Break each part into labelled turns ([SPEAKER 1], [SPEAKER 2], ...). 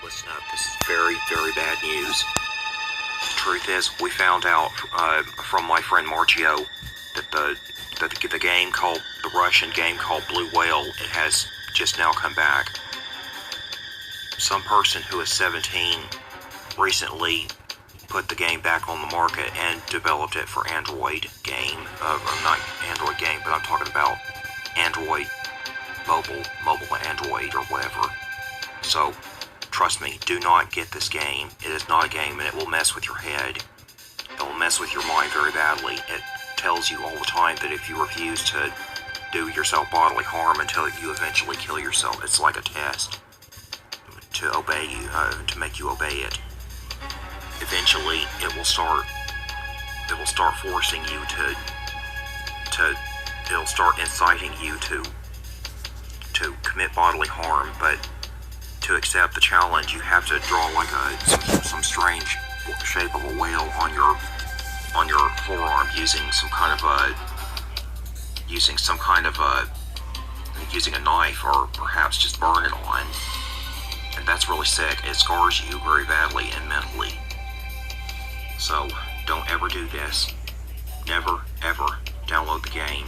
[SPEAKER 1] Listen up, this is very, very bad news. The truth is, we found out from my friend Margio that the game called, the Russian game called Blue Whale, it has just now come back. Some person who is 17 recently put the game back on the market and developed it for Android game. Not Android game, but I'm talking about Android mobile Android or whatever. So, trust me, do not get this game. It is not a game, and it will mess with your head. It will mess with your mind very badly. It tells you all the time that if you refuse to do yourself bodily harm until you eventually kill yourself, it's like a test to obey you, to make you obey it. Eventually, it will start forcing you it'll start inciting you to commit bodily harm, but to accept the challenge, you have to draw like some strange shape of a whale on your forearm using using a knife, or perhaps just burn it on. And that's really sick. It scars you very badly and mentally. So don't ever do this. Never ever download the game.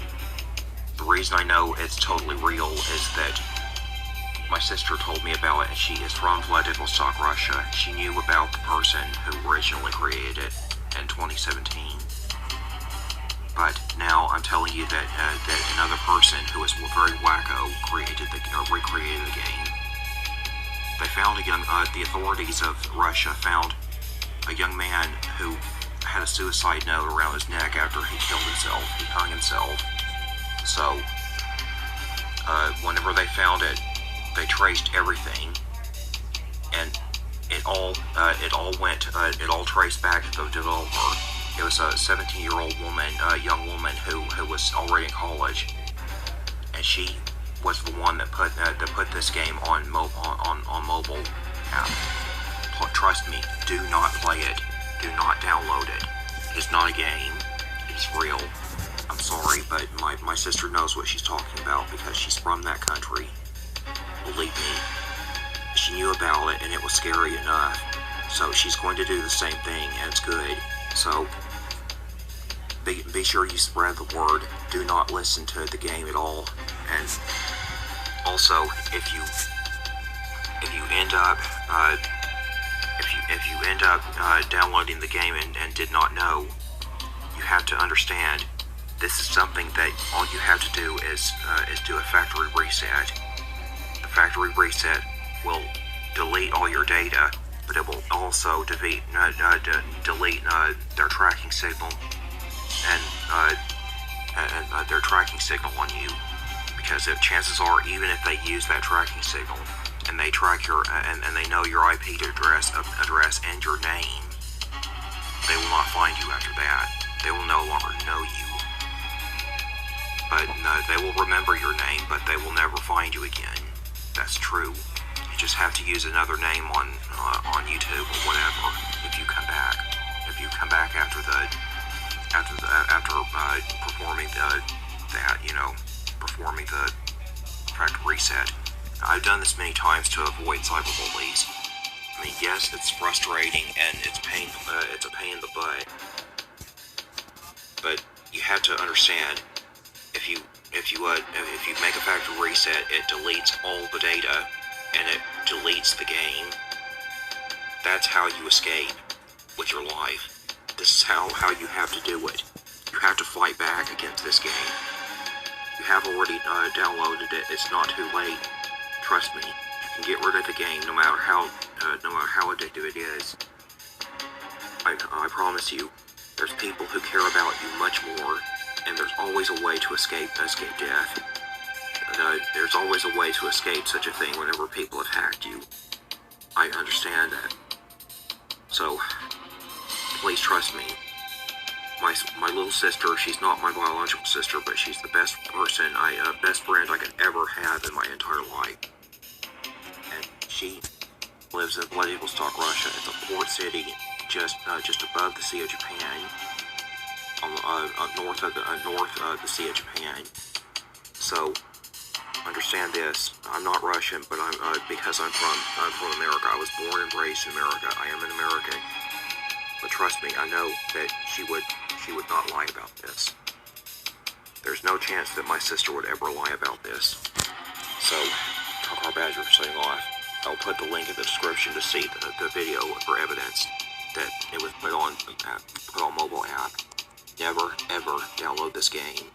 [SPEAKER 1] The reason I know it's totally real is that my sister told me about it, and she is from Vladivostok, Russia. She knew about the person who originally created it in 2017. But now I'm telling you that another person who is very wacko recreated the game. They found the authorities of Russia found a young man who had a suicide note around his neck after he killed himself. He hung himself. So, whenever they found it, they traced everything, and it all traced back to the developer. It was a 17-year-old woman, a young woman who was already in college, and she was the one that put this game on mobile app. Trust me, do not play it. Do not download it. It's not a game. It's real. I'm sorry, but my sister knows what she's talking about because she's from that country. Believe me, she knew about it, and it was scary enough. So she's going to do the same thing, and it's good. So be sure you spread the word. Do not listen to the game at all. And also, if you end up downloading the game and did not know, you have to understand this is something that all you have to do is do a factory reset. The factory reset will delete all your data, but it will also delete their tracking signal and their tracking signal on you. Because chances are, even if they use that tracking signal and they track your and they know your IP address and your name, they will not find you after that. They will no longer know you. But they will remember your name, but they will never find you again. That's true. You just have to use another name on YouTube or whatever. If you come back after performing performing the factory reset. I've done this many times to avoid cyberbullies. I mean, yes, it's frustrating and it's a pain in the butt. But you have to understand, if you make a factory reset, it deletes all the data and it deletes the game. That's how you escape with your life. This is how you have to do it. You have to fight back against this game. You have already downloaded it. It's not too late. Trust me. You can get rid of the game no matter how addictive it is. I promise you, there's people who care about you much more, and there's always a way to escape death. There's always a way to escape such a thing whenever people have hacked you. I understand that. So, please trust me. My little sister, she's not my biological sister, but she's the best friend I could ever have in my entire life. And she lives in Vladivostok, Russia. It's a port city just above the Sea of Japan, north of the Sea of Japan. So understand this. I'm not Russian, but I'm because I'm from America. I was born and raised in America. I am an American. But trust me, I know that she would not lie about this. There's no chance that my sister would ever lie about this. So, Car Badger signing off. I'll put the link in the description to see the video for evidence that it was put on mobile app. Never ever download this game.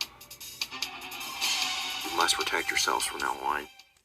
[SPEAKER 1] You must protect yourselves from now on.